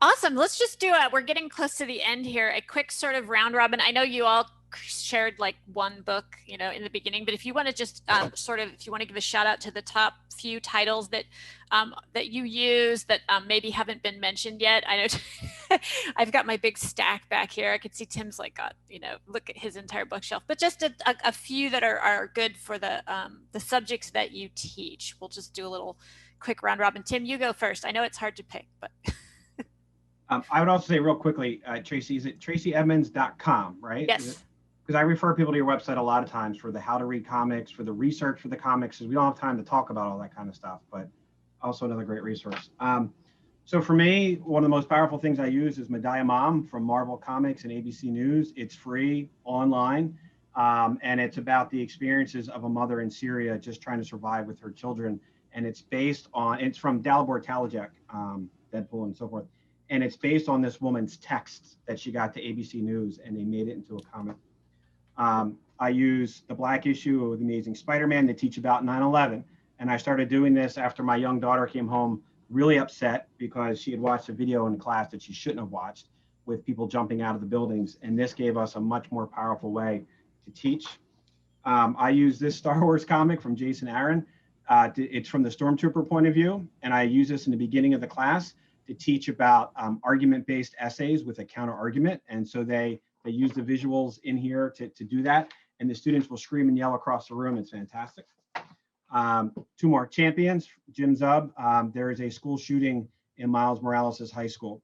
Awesome. Let's just do it. We're getting close to the end here. A quick sort of round robin. I know you all shared like one book, you know, in the beginning, but if you want to just if you want to give a shout out to the top few titles that that you use that maybe haven't been mentioned yet. I know I've got my big stack back here. I could see Tim's like got, you know, look at his entire bookshelf, but just a few that are good for the subjects that you teach. We'll just do a little quick round robin. Tim, you go first. I know it's hard to pick, but I would also say real quickly, Tracy, is it tracyedmonds.com, right? yes. Because I refer people to your website a lot of times for the how to read comics, for the research for the comics, because we don't have time to talk about all that kind of stuff, but also another great resource. So for me, one of the most powerful things I use is Medaya Mom from Marvel Comics and ABC News. It's free online, and it's about the experiences of a mother in Syria just trying to survive with her children. And it's from Dalibor Talajek, Deadpool and so forth. And it's based on this woman's texts that she got to ABC News, and they made it into a comic. I use the Black issue of The Amazing Spider-Man to teach about 9/11. And I started doing this after my young daughter came home really upset because she had watched a video in class that she shouldn't have watched with people jumping out of the buildings. And this gave us a much more powerful way to teach. I use this Star Wars comic from Jason Aaron. It's from the Stormtrooper point of view. And I use this in the beginning of the class to teach about argument-based essays with a counter argument. And so they use the visuals in here to do that. And the students will scream and yell across the room. It's fantastic. Two more champions, Jim Zub. There is a school shooting in Miles Morales' high school.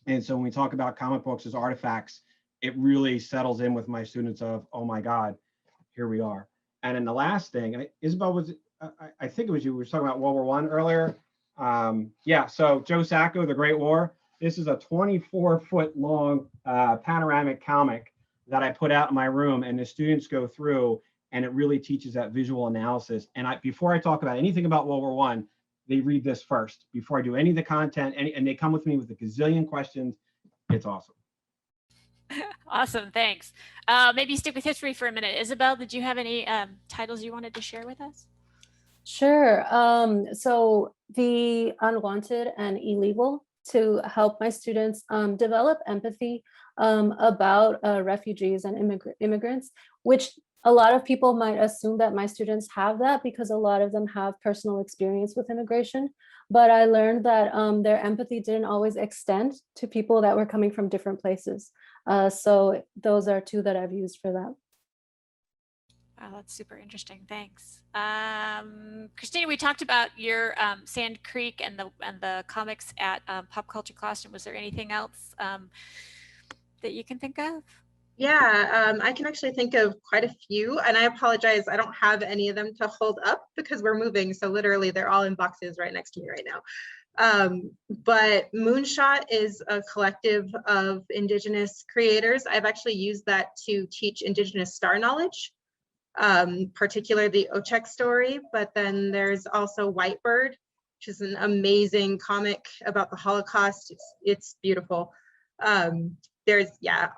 And so when we talk about comic books as artifacts, it really settles in with my students of, oh my God, here we are. And then the last thing, Isabel, I think it was you, we were talking about World War I earlier. Yeah, so Joe Sacco, The Great War. This is a 24-foot long panoramic comic that I put out in my room, and the students go through, and it really teaches that visual analysis. And before I talk about anything about World War I, they read this first before I do any of the content, and they come with me with a gazillion questions. It's awesome. Awesome, thanks. Maybe stick with history for a minute. Isabel, did you have any titles you wanted to share with us? Sure. So The Unwanted and Illegal, to help my students develop empathy about refugees and immigrants, which a lot of people might assume that my students have that because a lot of them have personal experience with immigration. But I learned that their empathy didn't always extend to people that were coming from different places. So those are two that I've used for that. Wow, that's super interesting. Thanks. Christina, we talked about your Sand Creek and the comics at Pop Culture Classroom. Was there anything else that you can think of? Yeah, I can actually think of quite a few, and I apologize, I don't have any of them to hold up because we're moving, so literally they're all in boxes right next to me right now. But Moonshot is a collective of Indigenous creators. I've actually used that to teach Indigenous star knowledge, particularly the Ochek story, but then there's also Whitebird, which is an amazing comic about the Holocaust. It's beautiful.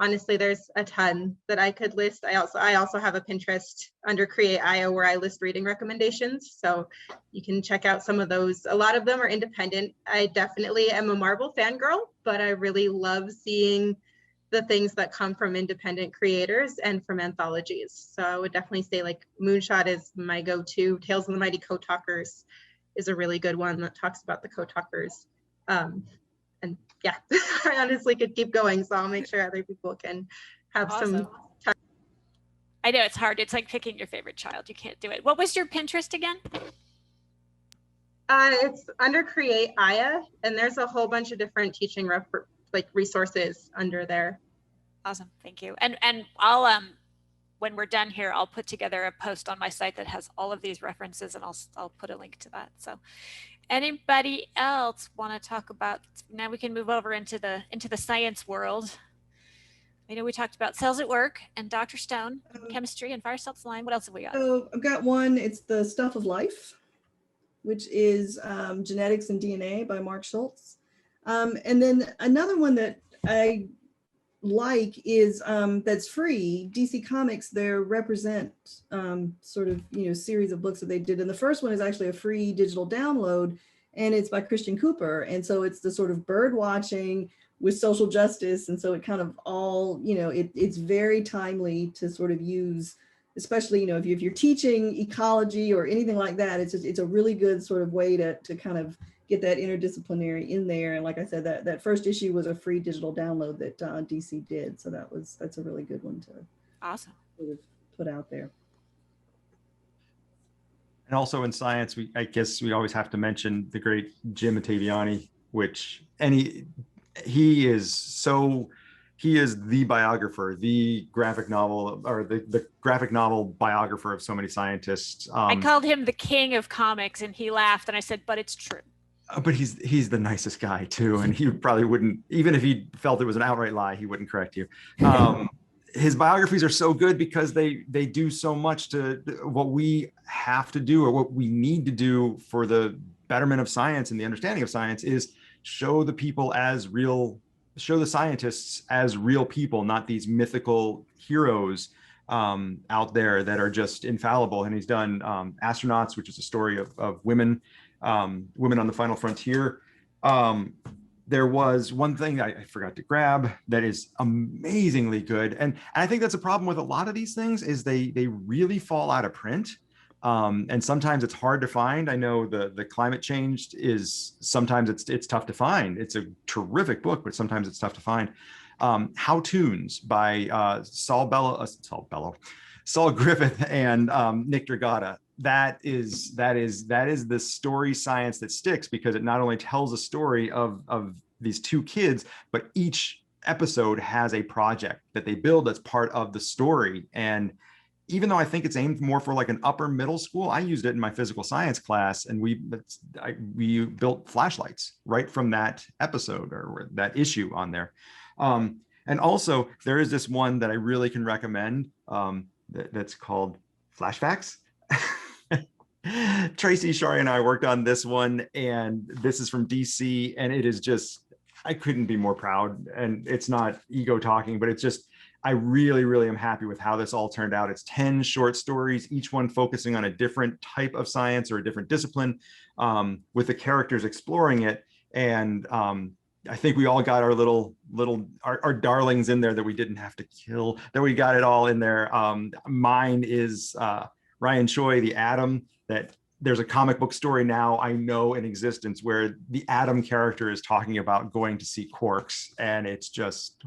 Honestly, there's a ton that I could list. I also have a Pinterest under Create.io where I list reading recommendations. So you can check out some of those. A lot of them are independent. I definitely am a Marvel fangirl, but I really love seeing the things that come from independent creators and from anthologies. So I would definitely say like Moonshot is my go-to. Tales of the Mighty Code Talkers is a really good one that talks about the Code Talkers. And yeah, I honestly could keep going, so I'll make sure other people can have some time. I know it's hard. It's like picking your favorite child. You can't do it. What was your Pinterest again? It's under Create.io, and there's a whole bunch of different teaching resources under there. Awesome, thank you. And I'll when we're done here, I'll put together a post on my site that has all of these references, and I'll put a link to that. So anybody else want to talk about, now we can move over into the science world. I know we talked about Cells at Work and Dr. Stone, chemistry and Fire Salts Line. What else have we got? So I've got one, it's The Stuff of Life, which is Genetics and DNA by Mark Schultz. And then another one that I like is that's free, DC Comics, their Represent sort of, series of books that they did. And the first one is actually a free digital download, and it's by Christian Cooper. And so it's the sort of bird watching with social justice. And so it kind of all, it's very timely to sort of use, especially, if you're teaching ecology or anything like that, it's a really good sort of way to kind of get that interdisciplinary in there. And like I said, that first issue was a free digital download that DC did. So that's a really good one to Awesome. sort of put out there. And also in science, I guess we always have to mention the great Jim Ottaviani, he is the biographer, the graphic novel, or the graphic novel biographer of so many scientists. I called him the king of comics, and he laughed, and I said, but it's true. But he's the nicest guy too, and he probably wouldn't, even if he felt it was an outright lie, he wouldn't correct you. His biographies are so good because they do so much to what we have to do, or what we need to do for the betterment of science and the understanding of science, is show the scientists as real people, not these mythical heroes out there that are just infallible. And he's done Astronauts, which is a story of women on the final frontier. There was one thing I forgot to grab that is amazingly good. And I think that's a problem with a lot of these things, is they really fall out of print. And sometimes it's hard to find. I know the climate change is, sometimes it's tough to find. It's a terrific book, but sometimes it's tough to find. How Toons by Saul Griffith and Nick Dragata. That is the story science that sticks, because it not only tells a story of these two kids, but each episode has a project that they build that's part of the story. And even though I think it's aimed more for like an upper middle school, I used it in my physical science class, and we built flashlights right from that episode or that issue on there. And also there is this one that I really can recommend that's called Flashbacks. Tracy, Shari, and I worked on this one, and this is from DC, and it is just, I couldn't be more proud. And it's not ego talking, but it's just, I really, really am happy with how this all turned out. It's 10 short stories, each one focusing on a different type of science or a different discipline, with the characters exploring it. And I think we all got our darlings in there that we didn't have to kill, that we got it all in there. Mine is Ryan Choi, the Atom, that there's a comic book story now I know in existence where the Atom character is talking about going to see Quarks, and it's just,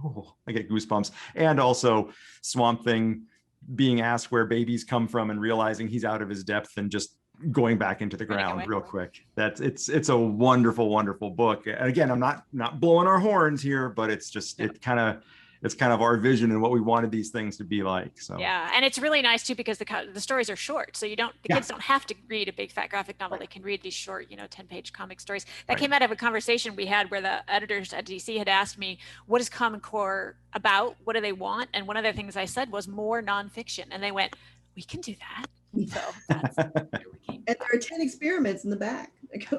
I get goosebumps. And also Swamp Thing being asked where babies come from and realizing he's out of his depth and just going back into the ground real quick. It's a wonderful, wonderful book. And again, I'm not blowing our horns here, but it's just, it's kind of our vision and what we wanted these things to be like. So yeah, and it's really nice too, because the stories are short, so kids don't have to read a big fat graphic novel. They can read these short 10-page comic stories. That came out of a conversation we had where the editors at DC had asked me, what is Common Core about? What do they want? And one of the things I said was more nonfiction, and they went, we can do that. So that's where we came. And there are 10 experiments in the back.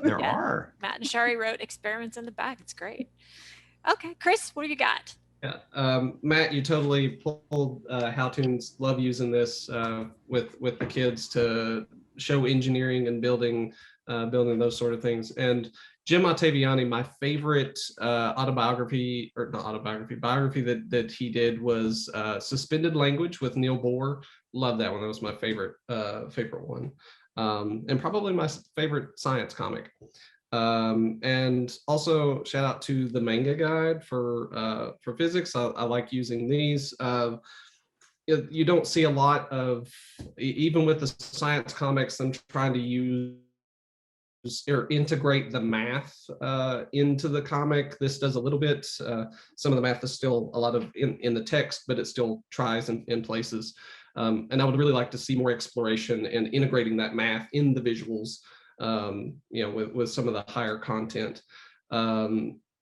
There are. Matt and Shari wrote experiments in the back. It's great. Okay, Chris, what do you got? Yeah, Matt, you totally pulled How Toons. Love using this with the kids to show engineering and building those sort of things. And Jim Ottaviani, my favorite biography that he did was Suspended Language with Neil Bohr. Love that one. That was my favorite one, and probably my favorite science comic. And also shout out to the Manga Guide for physics. I like using these. You don't see a lot of, even with the science comics, them trying to use or integrate the math into the comic. This does a little bit. Some of the math is still a lot of in the text, but it still tries in places. And I would really like to see more exploration and integrating that math in the visuals, with some of the higher content.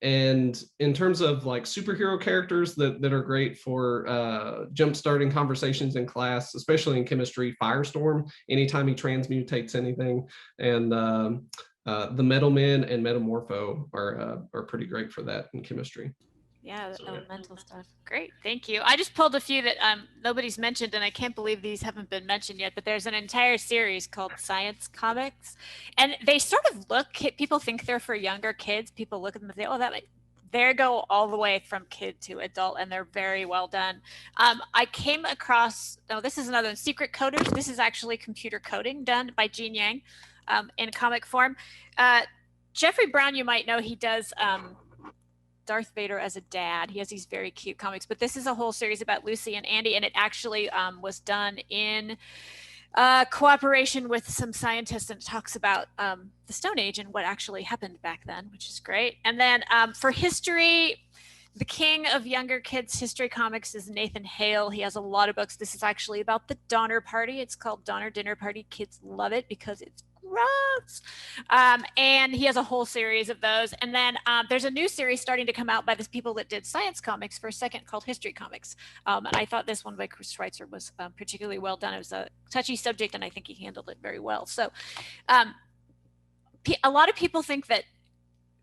And in terms of like superhero characters that are great for jumpstarting conversations in class, especially in chemistry, Firestorm, anytime he transmutates anything, and the Metal Men and Metamorpho are pretty great for that in chemistry. Yeah, the elemental stuff. Great, thank you. I just pulled a few that nobody's mentioned, and I can't believe these haven't been mentioned yet, but there's an entire series called Science Comics, and they sort of people think they're for younger kids. People look at them and say, oh, they go all the way from kid to adult, and they're very well done. I came across, oh, this is another one, Secret Coders. This is actually computer coding done by Gene Yang in comic form. Jeffrey Brown, you might know, he does Darth Vader as a dad. He has these very cute comics, but this is a whole series about Lucy and Andy, and it actually was done in cooperation with some scientists, and it talks about the Stone Age and what actually happened back then, which is great. And then for history, the king of younger kids history comics is Nathan Hale. He has a lot of books. This is actually about the Donner Party. It's called Donner Dinner Party. Kids love it because it's gross. And he has a whole series of those. And then there's a new series starting to come out by the people that did science comics for a second called History Comics. And I thought this one by Chris Schweitzer was particularly well done. It was a touchy subject, and I think he handled it very well. So a lot of people think that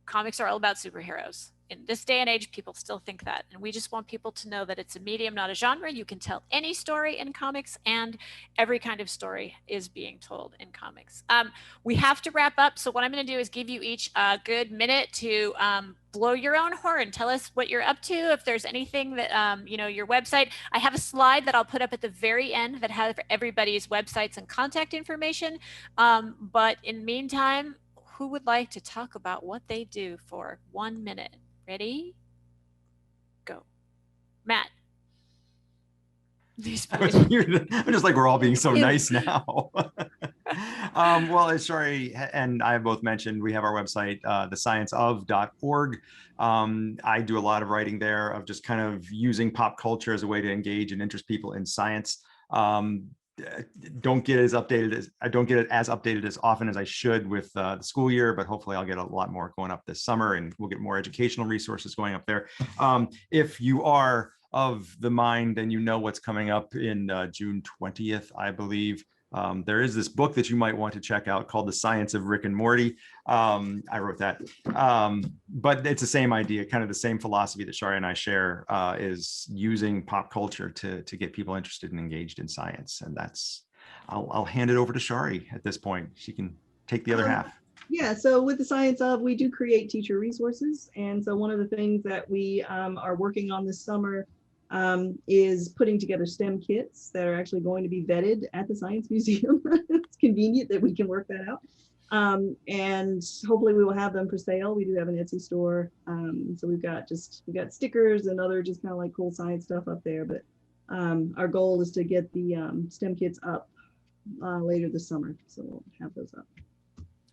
comics are all about superheroes. In this day and age, people still think that. And we just want people to know that it's a medium, not a genre. You can tell any story in comics, and every kind of story is being told in comics. We have to wrap up. So what I'm going to do is give you each a good minute to blow your own horn. Tell us what you're up to. If there's anything that, your website. I have a slide that I'll put up at the very end that has everybody's websites and contact information. But in the meantime, who would like to talk about what they do for 1 minute? Ready? Go. Matt. I'm just like, we're all being so nice now. Well, as Shari and I have both mentioned, we have our website, thescienceof.org. I do a lot of writing there of just kind of using pop culture as a way to engage and interest people in science. Don't get it as updated as often as I should with the school year, but hopefully I'll get a lot more going up this summer, and we'll get more educational resources going up there. If you are of the mind and you know what's coming up in June 20th, I believe, there is this book that you might want to check out called The Science of Rick and Morty. I wrote that, but it's the same idea, kind of the same philosophy that Shari and I share, is using pop culture to get people interested and engaged in science. And that's, I'll hand it over to Shari at this point. She can take the other half. Yeah, so with the Science Of, we do create teacher resources. And so one of the things that we are working on this summer is putting together STEM kits that are actually going to be vetted at the Science Museum. It's convenient that we can work that out. And hopefully we will have them for sale. We do have an Etsy store. So we've got stickers and other just kind of like cool science stuff up there. But our goal is to get the STEM kits up later this summer. So we'll have those up.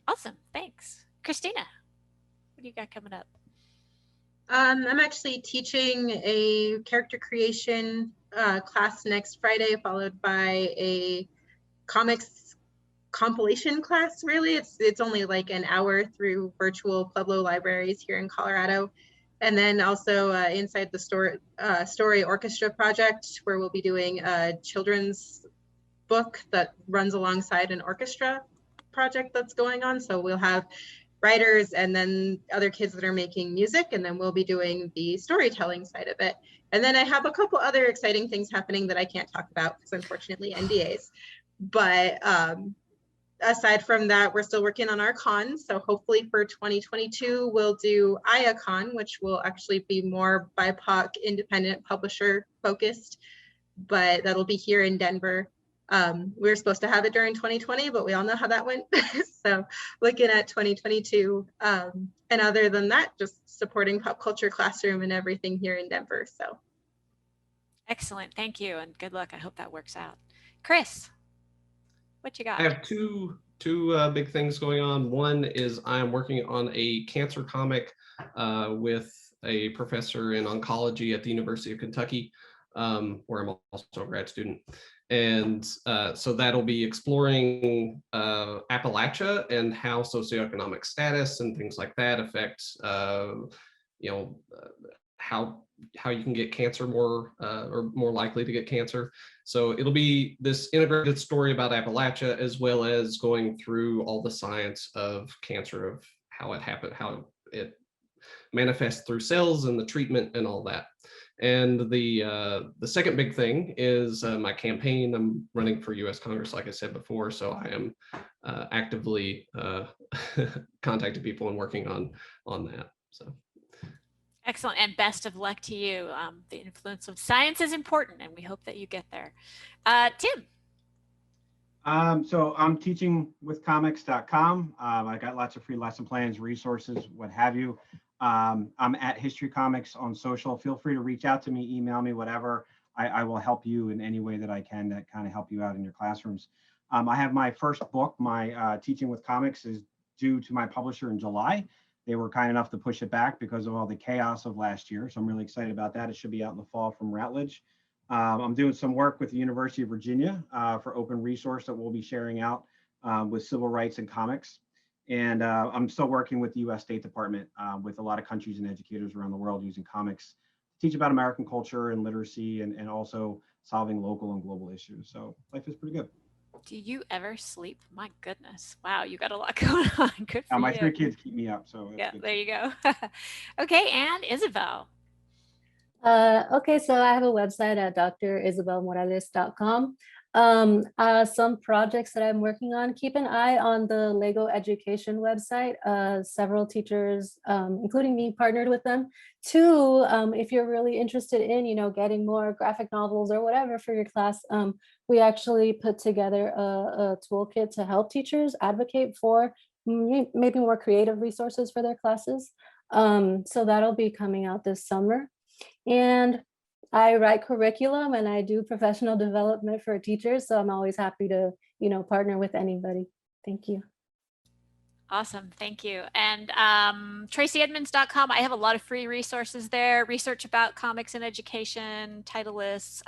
Awesome, thanks. Christina, what do you got coming up? I'm actually teaching a character creation class next Friday, followed by a comics compilation class. Really, it's only like an hour through virtual Pueblo libraries here in Colorado. And then also inside the story orchestra project, where we'll be doing a children's book that runs alongside an orchestra project that's going on. So we'll have writers and then other kids that are making music, and then we'll be doing the storytelling side of it. And then I have a couple other exciting things happening that I can't talk about because unfortunately NDAs. But aside from that, we're still working on our con. So hopefully for 2022, we'll do IACon, which will actually be more BIPOC independent publisher focused, but that'll be here in Denver. We were supposed to have it during 2020, but we all know how that went. So looking at 2022. And other than that, just supporting Pop Culture Classroom and everything here in Denver. So. Excellent, thank you, and good luck. I hope that works out. Chris, what you got? I have two big things going on. One is I'm working on a cancer comic with a professor in oncology at the University of Kentucky, where I'm also a grad student. And so that'll be exploring Appalachia and how socioeconomic status and things like that affect, how you can get cancer more or more likely to get cancer. So it'll be this integrated story about Appalachia, as well as going through all the science of cancer, of how it happened, how it manifests through cells and the treatment and all that. And the second big thing is my campaign. I'm running for U.S. Congress, like I said before, so I am actively contacting people and working on that. So. Excellent, and best of luck to you. The influence of science is important, and we hope that you get there. Tim. So I'm teachingwithcomics.com. I got lots of free lesson plans, resources, what have you. I'm at History Comics on social. Feel free to reach out to me, email me, whatever. I will help you in any way that I can to kind of help you out in your classrooms. I have my first book, my Teaching with Comics, is due to my publisher in July. They were kind enough to push it back because of all the chaos of last year. So I'm really excited about that. It should be out in the fall from Routledge. I'm doing some work with the University of Virginia for open resource that we'll be sharing out with civil rights and comics. And I'm still working with the US State Department with a lot of countries and educators around the world using comics to teach about American culture and literacy and also solving local and global issues. So life is pretty good. Do you ever sleep? My goodness. Wow, you got a lot going on. Good for My you. 3 kids keep me up. So Yeah, good. there you go. Okay, and Isabel. Okay, so I have a website at drisabelmorales.com. Some projects that I'm working on, keep an eye on the Lego Education website. Several teachers, including me, partnered with them. Two, if you're really interested in, getting more graphic novels or whatever for your class, we actually put together a toolkit to help teachers advocate for maybe more creative resources for their classes. So that'll be coming out this summer. And I write curriculum and I do professional development for teachers. So I'm always happy to, partner with anybody. Thank you. Awesome, thank you. And TracyEdmonds.com, I have a lot of free resources there, research about comics and education, title lists,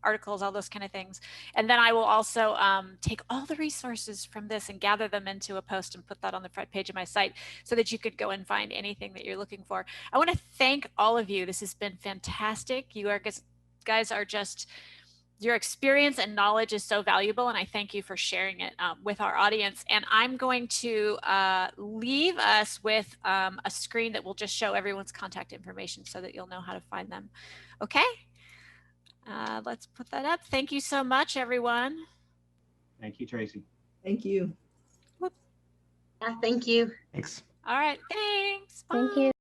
articles, all those kind of things. And then I will also take all the resources from this and gather them into a post and put that on the front page of my site so that you could go and find anything that you're looking for. I want to thank all of you. This has been fantastic. You guys are just, your experience and knowledge is so valuable, and I thank you for sharing it with our audience. And I'm going to leave us with a screen that will just show everyone's contact information so that you'll know how to find them. Okay, let's put that up. Thank you so much, everyone. Thank you, Tracy. Thank you. Whoops. Yeah, thank you. Thanks. All right, thanks. Bye. Thank you.